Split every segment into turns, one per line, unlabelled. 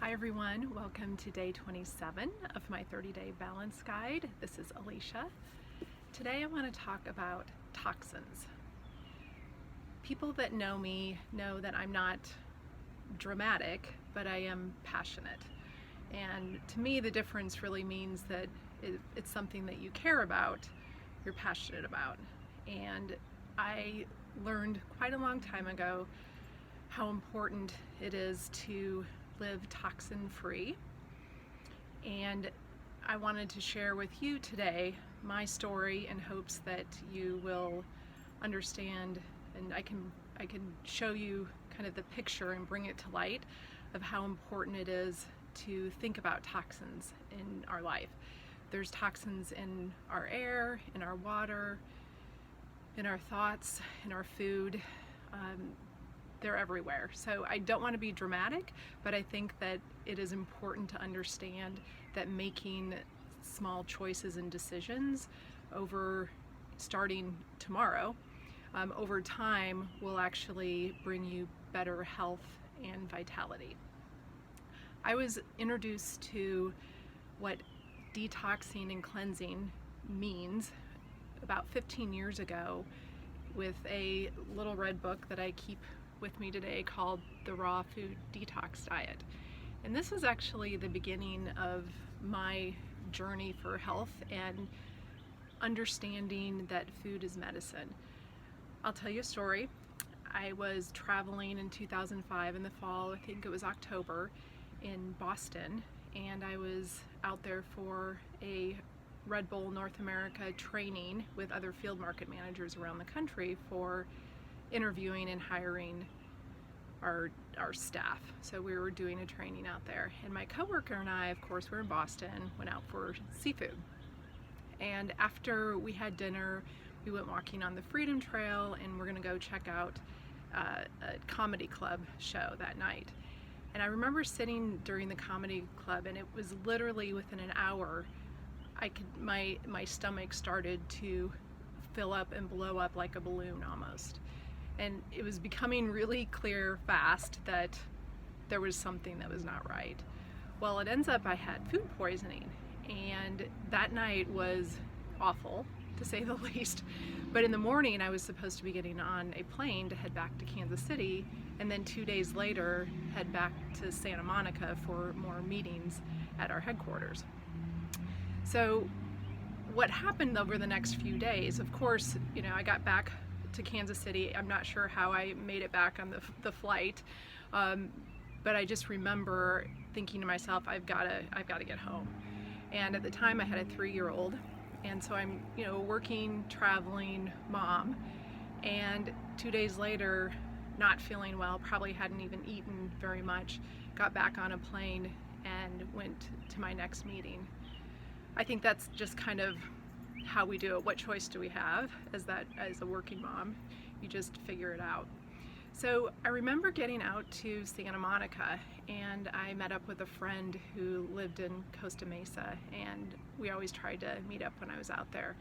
Hi everyone, welcome to day 27 of my 30-day balance guide. This is Alicia. Today I want to talk about toxins. People that know me know that I'm not dramatic, but I am passionate. And to me the difference really means that it's something that you care about, you're passionate about. And I learned quite a long time ago how important it is to live toxin-free, and I wanted to share with you today my story in hopes that you will understand, and I can show you kind of the picture and bring it to light of how important it is to think about toxins in our life. There's toxins in our air, in our water, in our thoughts, in our food. They're everywhere. So I don't want to be dramatic, but I think that it is important to understand that making small choices and decisions over starting tomorrow, over time will actually bring you better health and vitality. I was introduced to what detoxing and cleansing means about 15 years ago with a little red book that I keep with me today called The Raw Food Detox Diet. And this was actually the beginning of my journey for health and understanding that food is medicine. I'll tell you a story. I was traveling in 2005 in the fall, I think it was October, in Boston, and I was out there for a Red Bull North America training with other field market managers around the country for interviewing and hiring our staff. So we were doing a training out there, and my coworker and I, of course, were in Boston, went out for seafood. And after we had dinner, we went walking on the Freedom Trail, and we're gonna go check out a comedy club show that night. And I remember sitting during the comedy club, and it was literally within an hour my stomach started to fill up and blow up like a balloon almost. And it was becoming really clear fast that there was something that was not right. Well, it ends up I had food poisoning, and that night was awful, to say the least. But in the morning I was supposed to be getting on a plane to head back to Kansas City, and then 2 days later head back to Santa Monica for more meetings at our headquarters. So what happened over the next few days, of course, I got back to Kansas City. I'm not sure how I made it back on the flight, but I just remember thinking to myself, I've got to get home. And at the time I had a 3-year-old, and so I'm a working, traveling mom, and 2 days later, not feeling well, probably hadn't even eaten very much, got back on a plane and went to my next meeting. I think that's just kind of how we do it. What choice do we have as a working mom? You just figure it out. So I remember getting out to Santa Monica, and I met up with a friend who lived in Costa Mesa, and we always tried to meet up when I was out there.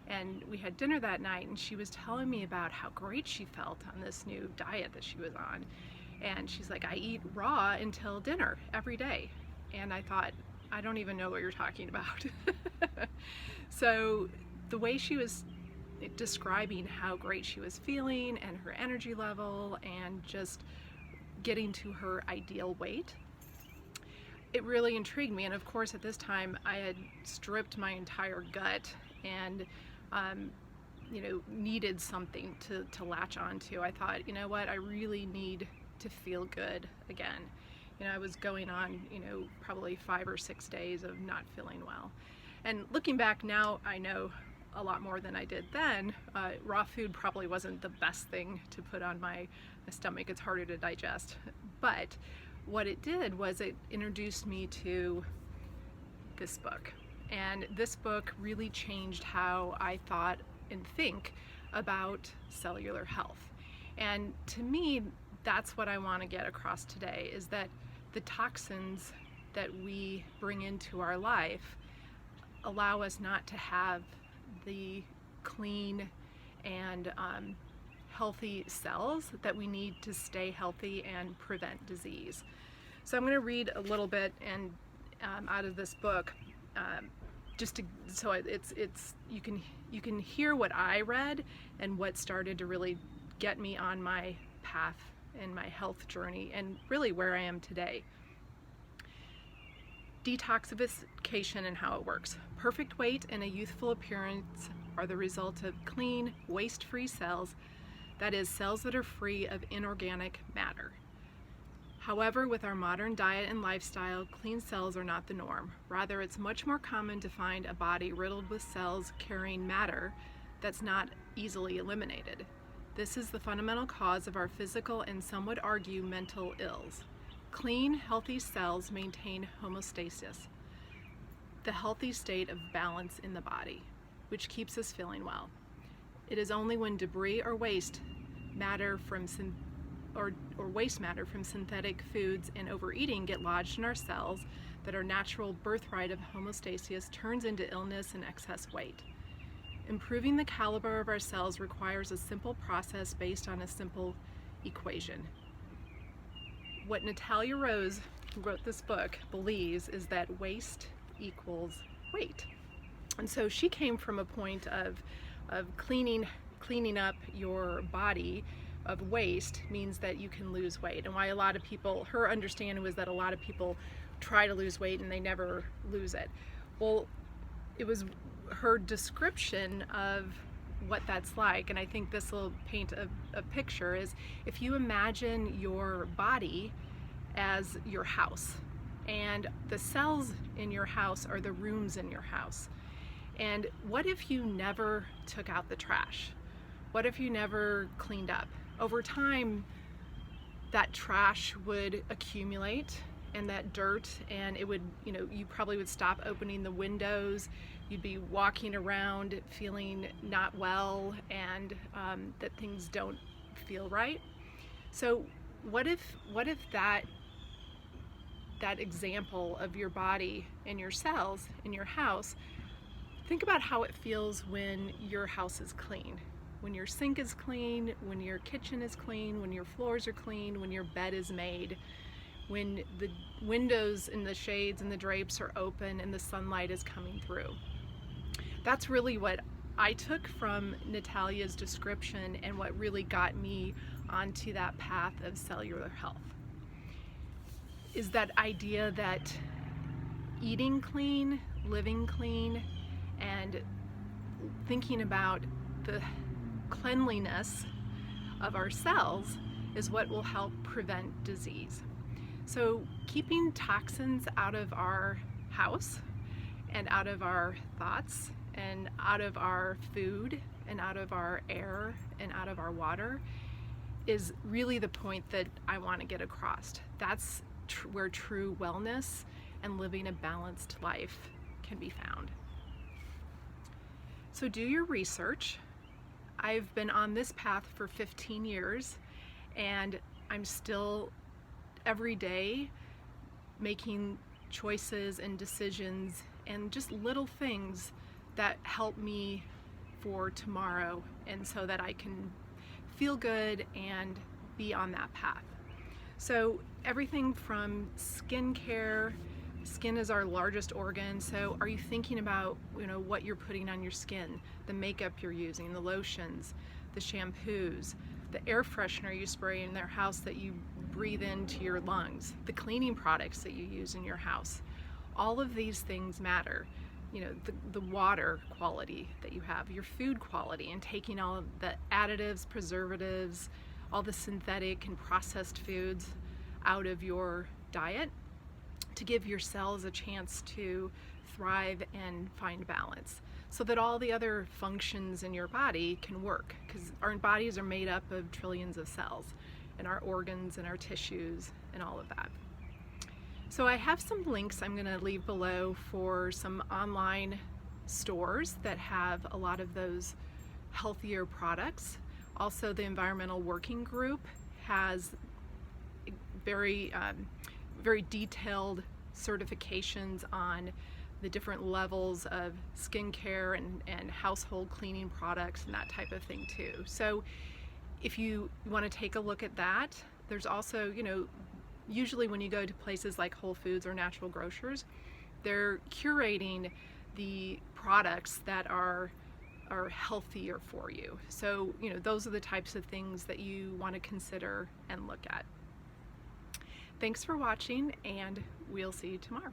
And we had dinner that night, and she was telling me about how great she felt on this new diet that she was on. And she's like, I eat raw until dinner every day. And I thought, I don't even know what you're talking about. So the way she was describing how great she was feeling and her energy level and just getting to her ideal weight, it really intrigued me. And of course at this time I had stripped my entire gut and needed something to latch onto. I thought, you know what, I really need to feel good again. I was going on, probably 5 or 6 days of not feeling well. And looking back now, I know a lot more than I did then. Raw food probably wasn't the best thing to put on my stomach. It's harder to digest. But what it did was it introduced me to this book. And this book really changed how I thought and think about cellular health. And to me, that's what I want to get across today, is that the toxins that we bring into our life allow us not to have the clean and healthy cells that we need to stay healthy and prevent disease. So I'm going to read a little bit and out of this book, just to, so it's you can hear what I read and what started to really get me on my path in my health journey and really where I am today. Detoxification and how it works. Perfect weight and a youthful appearance are the result of clean, waste-free cells, that is, cells that are free of inorganic matter. However, with our modern diet and lifestyle, clean cells are not the norm. Rather, it's much more common to find a body riddled with cells carrying matter that's not easily eliminated. This is the fundamental cause of our physical and, some would argue, mental ills. Clean, healthy cells maintain homeostasis, the healthy state of balance in the body, which keeps us feeling well. It is only when debris or waste matter from waste matter from synthetic foods and overeating get lodged in our cells that our natural birthright of homeostasis turns into illness and excess weight. Improving the caliber of our cells requires a simple process based on a simple equation. What Natalia Rose, who wrote this book, believes is that waste equals weight. And so she came from a point of cleaning up your body of waste means that you can lose weight. And why a lot of people, her understanding was that a lot of people try to lose weight and they never lose it. Well, it was her description of what that's like, and I think this will paint a picture, is if you imagine your body as your house, and the cells in your house are the rooms in your house. And what if you never took out the trash? What if you never cleaned up? Over time, that trash would accumulate and that dirt, and it would, you probably would stop opening the windows. You'd be walking around feeling not well, and that things don't feel right. So what if that example of your body and your cells in your house, think about how it feels when your house is clean. When your sink is clean, when your kitchen is clean, when your floors are clean, when your bed is made, when the windows and the shades and the drapes are open and the sunlight is coming through. That's really what I took from Natalia's description and what really got me onto that path of cellular health. Is that idea that eating clean, living clean, and thinking about the cleanliness of our cells is what will help prevent disease. So keeping toxins out of our house and out of our thoughts and out of our food and out of our air and out of our water is really the point that I want to get across. That's where true wellness and living a balanced life can be found. So do your research. I've been on this path for 15 years, and I'm still every day making choices and decisions and just little things that help me for tomorrow, and so that I can feel good and be on that path. So everything from skincare. Skin is our largest organ, so are you thinking about what you're putting on your skin, the makeup you're using, the lotions, the shampoos, the air freshener you spray in their house that you breathe into your lungs, the cleaning products that you use in your house? All of these things matter. The water quality that you have, your food quality, and taking all of the additives, preservatives, all the synthetic and processed foods out of your diet to give your cells a chance to thrive and find balance, so that all the other functions in your body can work, because our bodies are made up of trillions of cells, and our organs and our tissues and all of that. So I have some links I'm going to leave below for some online stores that have a lot of those healthier products. Also, the Environmental Working Group has very detailed certifications on the different levels of skincare and household cleaning products and that type of thing too. So if you want to take a look at that, there's also, Usually when you go to places like Whole Foods or natural grocers, they're curating the products that are healthier for you. So, those are the types of things that you want to consider and look at. Thanks for watching, and we'll see you tomorrow.